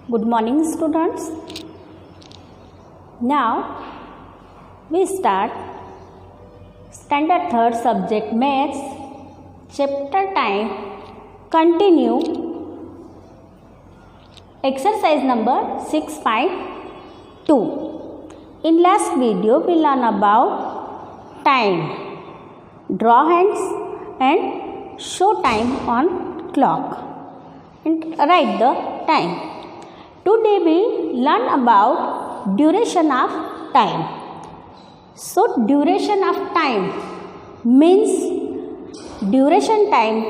Good morning, students. Now we start standard 3rd subject maths, chapter time, continue exercise number 6.2. In last video we learn about time. Draw hands and show time on clock and write the time. Today we learn about duration of time. So duration of time means duration time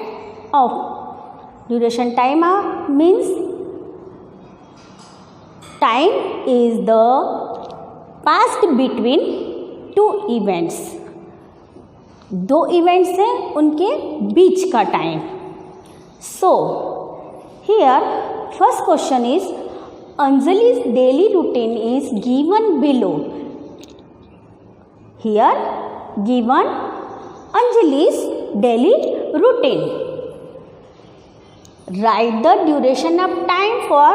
means time is the past between two events. दो events हैं उनके बीच का time. So here first question is Anjali's daily routine is given below. Here given Anjali's daily routine. Write the duration of time for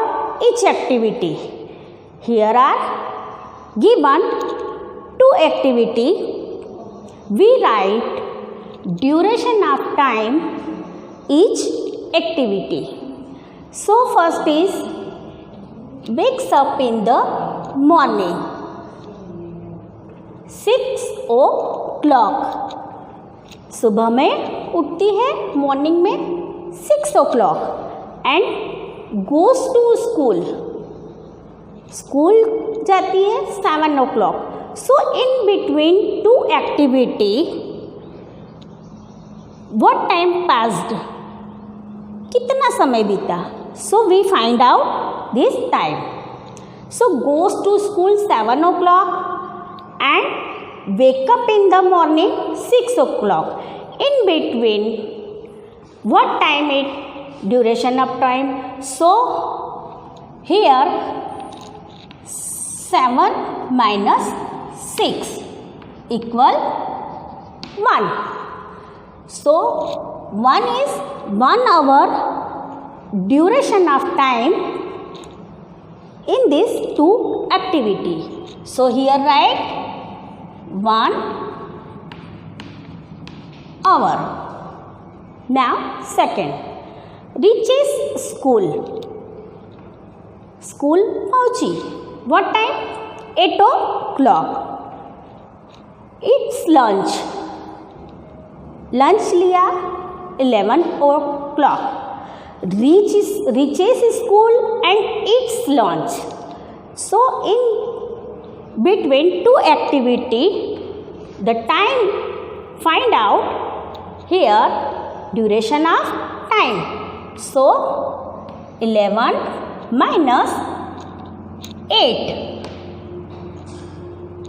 each activity. Here are given two activity. We write duration of time each activity. So first is wakes up in the morning 6 o'clock. सुबह में उठती है morning में 6 o'clock and goes to school. School जाती है 7 o'clock. So in between two activity what time passed, कितना समय बीता. So we find out this time. So goes to school 7 o'clock and wake up in the morning 6 o'clock. In between what time it duration of time. So here 7 minus 6 equal 1. So 1 is 1 hour duration of time in this two activity. So here write 1 hour. Now second, reaches school. School पहुंची. What time? 8 o'clock. It's lunch. Lunch लिया 11 o'clock. Reaches school and eats lunch. So in between two activity, the time find out here duration of time. So 11 minus 8.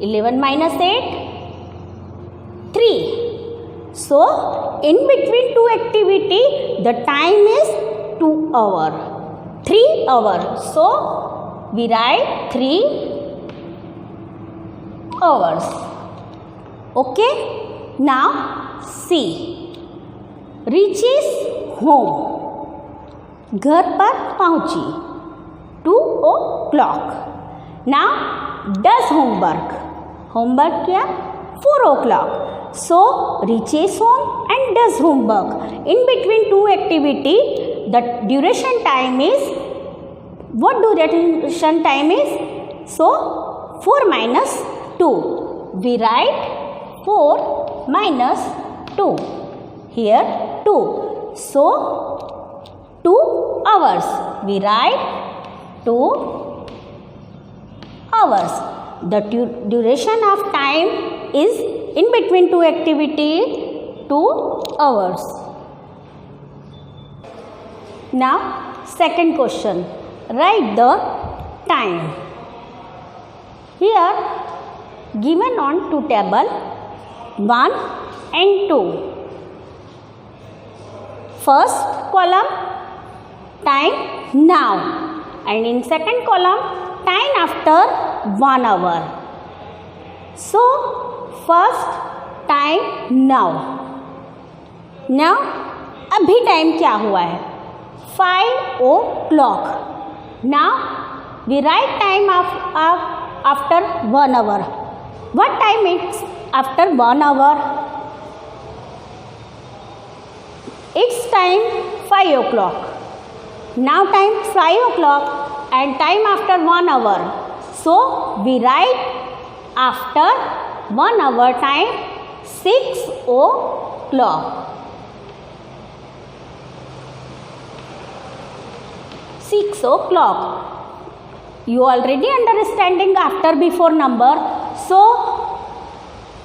11 minus 8, 3. So in between two activity, the time is 2 hour, 3 hour. So we write 3 hours. Okay. Now C. Reaches home. घर पर पहुंची 2 o'clock. Now does homework. Homework किया 4 o'clock. So reaches home and does homework. In between two activity, the duration time is, what duration time is? So 4 minus 2. We write 4 minus 2. Here 2. So 2 hours. We write 2 hours. The duration of time is in between two activity 2 hours. Now second question, write the time. Here given on two table 1 and 2. First column time now and in second column time after 1 hour. So first time now. Now अभी time क्या हुआ है 5 o'clock. Now we write time after 1 hour. What time it's after 1 hour? It's time 5 o'clock. Now time 5 o'clock and time after 1 hour. So we write after 1 hour time 6 o'clock. 6 o'clock. You already understanding after before number. So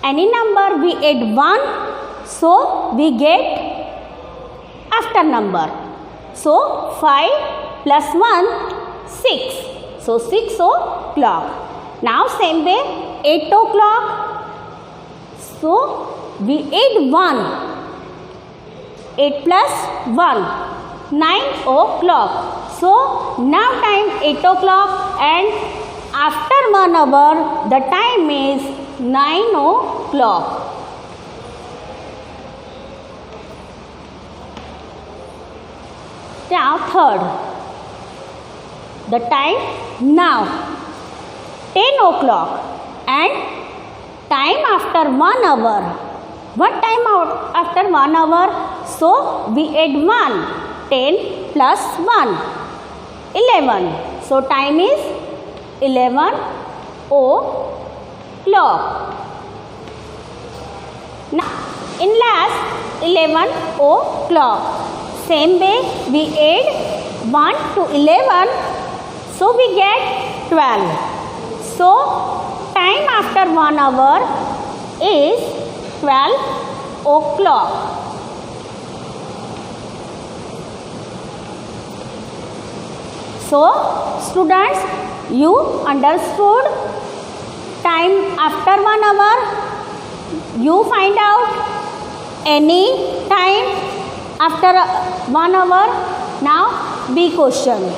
any number we add 1, so we get after number. So 5 plus 1, 6. So 6 o'clock. Now same way 8 o'clock. So we add 1. 8 plus 1, 9 o'clock. So now time 8 o'clock and after 1 hour the time is 9 o'clock. Now third, the time now 10 o'clock and time after 1 hour. What time after 1 hour? So we add 1. 10 plus 1, 11. So time is 11 o'clock. Now in last 11 o'clock. Same way we add 1 to 11. So we get 12. So time after 1 hour is 12 o'clock. So students, you understood time after 1 hour. You find out any time after 1 hour. Now B question.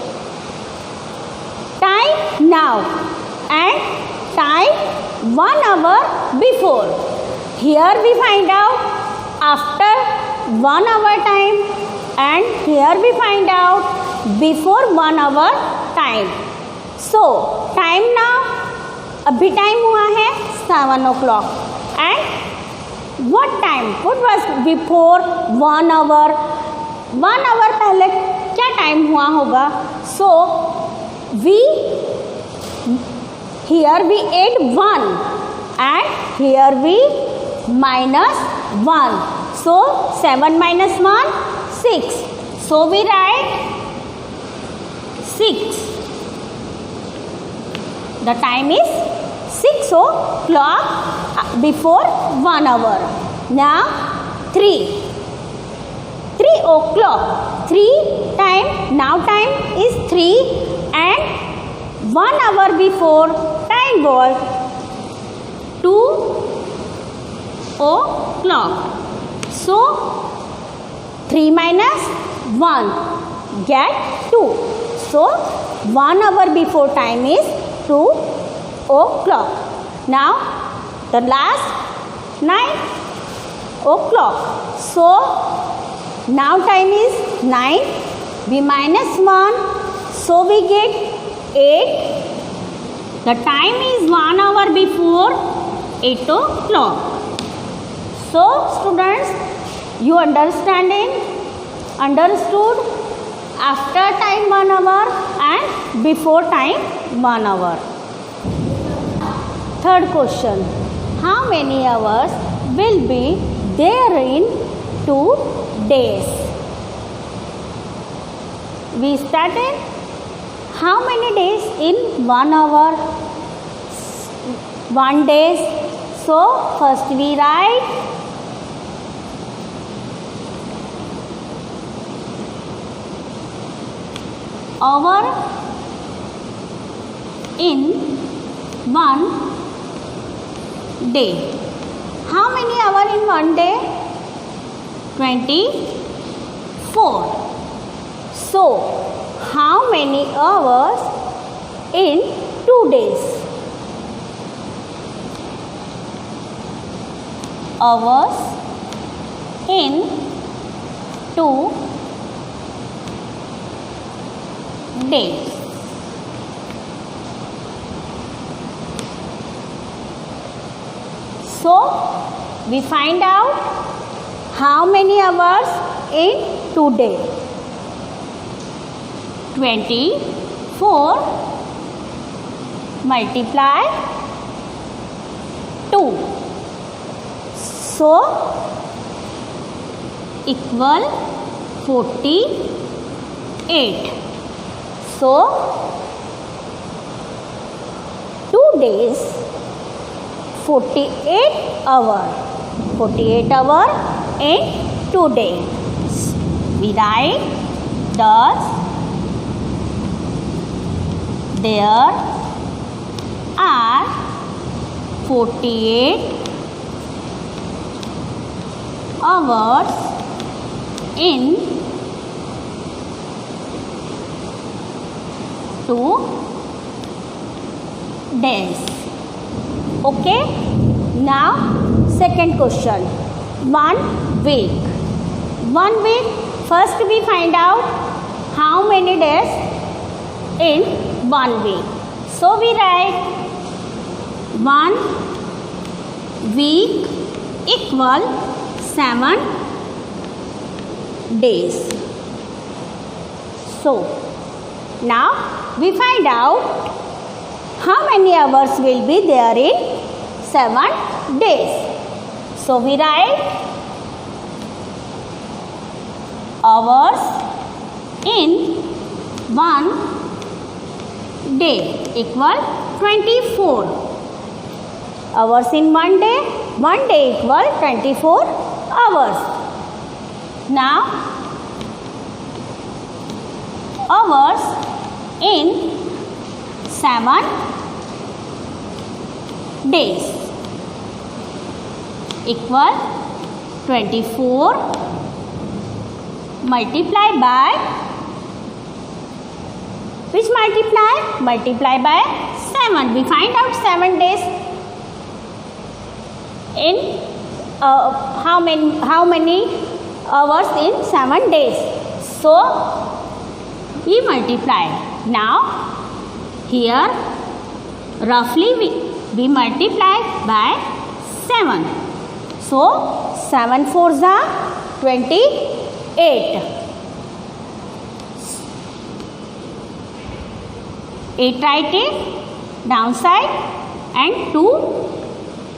Time now and time 1 hour before. Here we find out after 1 hour time and here we find out before 1 hour time. So time now, अभी time हुआ है 7 o'clock and what time? What was before 1 hour? 1 hour पहले क्या time हुआ होगा? So we here we add 1 and here we minus 1. So 7 minus 1, 6. So we write 6. The time is 6 o'clock before 1 hour. Now 3. 3 o'clock. 3 time. Now time is 3 and 1 hour before time was 2 o'clock. So 3 minus 1 get 2. So 1 hour before time is 2 o'clock. Now the last 9 o'clock. So now time is 9. We minus 1. So we get 8. The time is 1 hour before 8 o'clock. So students, you understood after time 1 hour and before time 1 hour. Third question. How many hours will be there in 2 days? We started. How many days in 1 hour? 1 day. So first we write hour in 1 day. How many hours in 1 day? 24. So how many hours in 2 days? Hours in 2 days. So we find out how many hours in today. 24 multiply 2. So equal 48. So 2 days 48 hour. 48 hour in 2 days. We write thus there are 48 hours in 2 days. Okay. Now second question. 1 week. 1 week. First we find out how many days in 1 week. So we write 1 week equal 7 days. So now we find out how many hours will be there in 7 days. So we write hours in 1 day equal 24. Hours in 1 day equal 24 hours. Now hours in 7 days equal 24 multiply by which multiply by 7. We find out 7 days in how many hours in 7 days. So we multiply. Now here roughly we multiply by 7. So 7 4s are 28. 8 write it downside and 2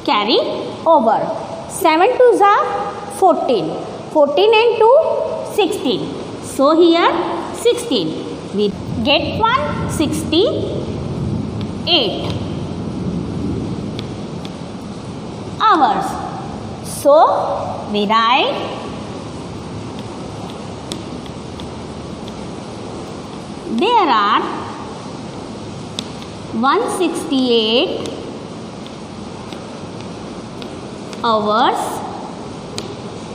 carry over. 7 2s are 14. 14 and 2 16. So here 16. We get 168 hours. So we write there are 168 hours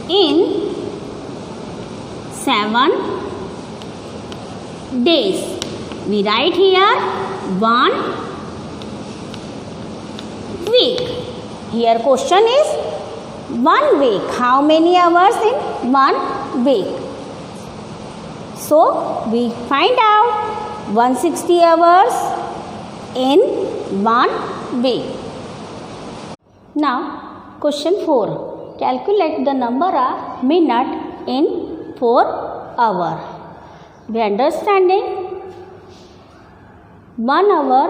in 7 days. We write here 1 week. Here question is 1 week. How many hours in 1 week? So we find out 160 hours in 1 week. Now question 4. Calculate the number of minutes in 4 hours. We understanding 1 hour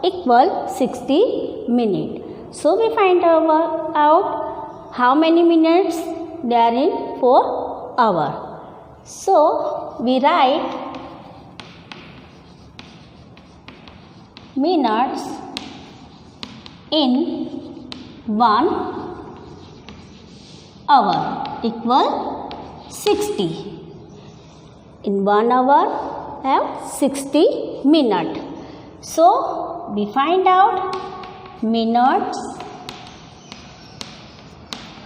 equal 60 minutes. So we find out how many minutes there are in 4 hours. So we write minutes in 1 hour equal 60. In 1 hour have 60 minutes. So we find out minutes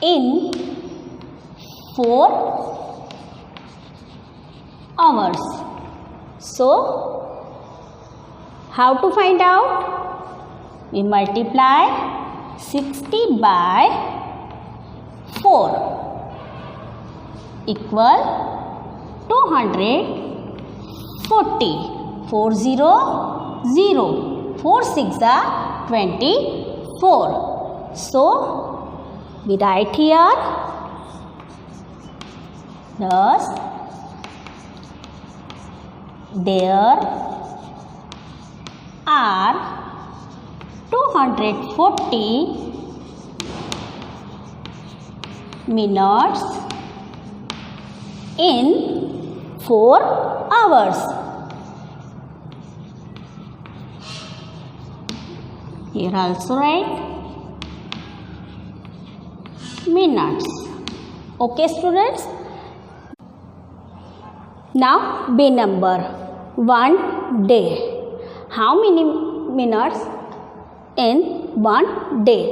in 4 hours. So how to find out? We multiply 60 by 4 equal 240. 4 6 are 24. So we write here. Thus, there are 240 minutes in 4 hours. Here also write minutes. Okay, students. Now B number, 1 day. How many minutes in 1 day?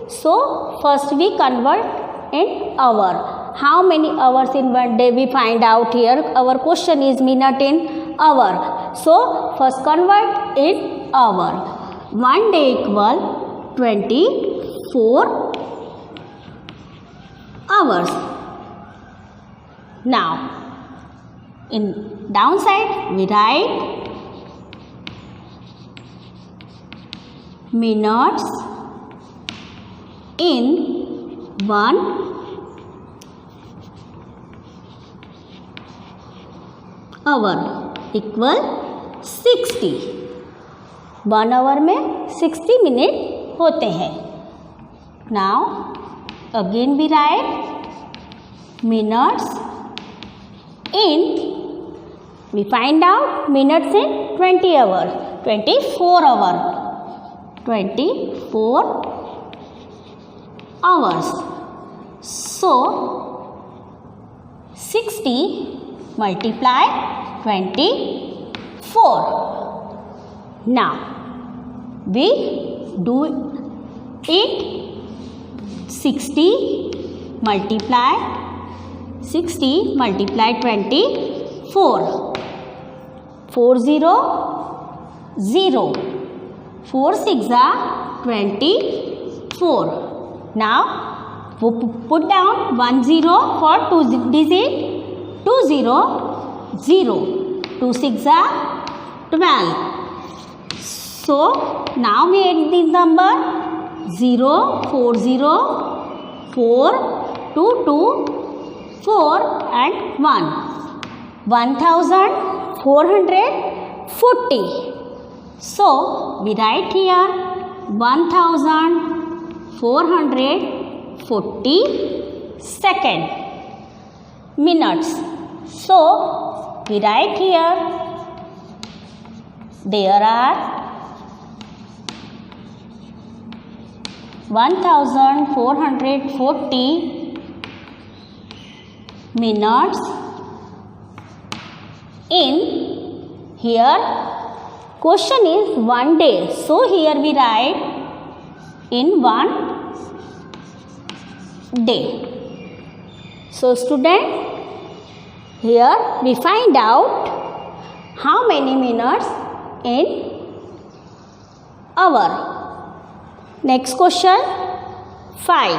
So first we convert in hour. How many hours in 1 day? We find out here. Our question is minute in hour. So first convert in hour. 1 day equal 24 hours. Now in downside we write minutes in 1 hour equal 60. 1 hour में 60 minute होते हैं. Now again we write minutes in, we find out minutes in 20 hours, 24 hours, 24 hours. So 60 multiply 24. Now we do it. 60 multiply 24. 4 0 0. 4 6 are 24. Now we put down 1 0 for 2 digit. 2 0 0. 2 6 are 12. So now we add this number 0 4 0 4 2 2 4 and 1. 1440. So we write here 1440 second minutes. So we write here there are 1440 minutes in, here question is 1 day, so here we write in 1 day. So student, here we find out how many minutes in hour. Next question 5.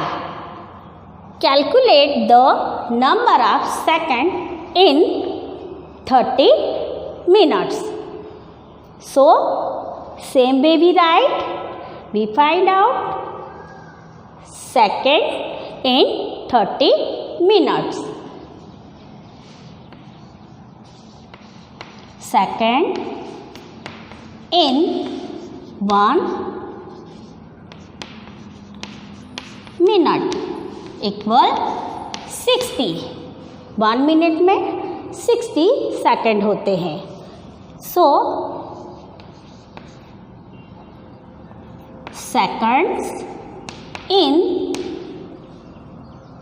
Calculate the number of seconds in 30 minutes. So same way we write, we find out second in 30 minutes. Second in 1 minute equal 60. 1 minute में 60 second होते हैं. So seconds in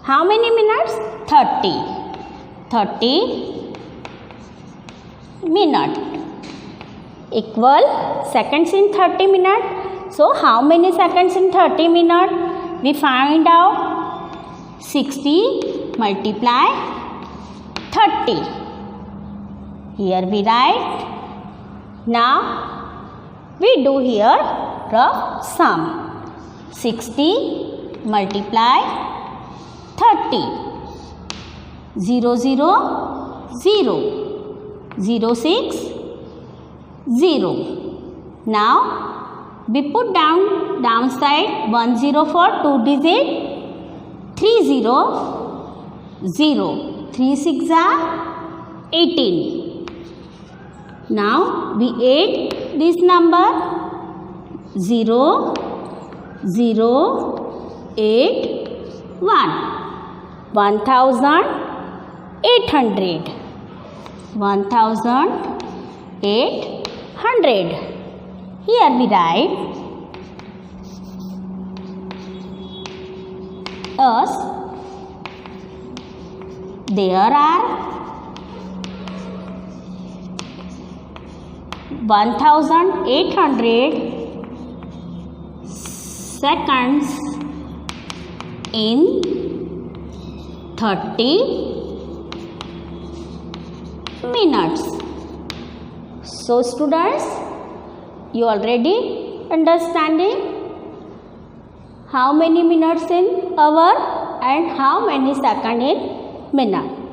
how many minutes? 30. 30 minute equal seconds in 30 minute. So how many seconds in 30 minute? We find out 60 multiply 30. Here we write. Now we do here rough sum. 60 multiply 30. 0 0 0. 0 6 0. Now we put down downside 1 0 for 2 digit. 3 0 0. 3 6 are 18. Now we add this number 0 0 8 1. 1800. 1800. Here we write as there are 1800 seconds in 30 minutes. So students, you already understanding how many minutes in hour and how many seconds in minute.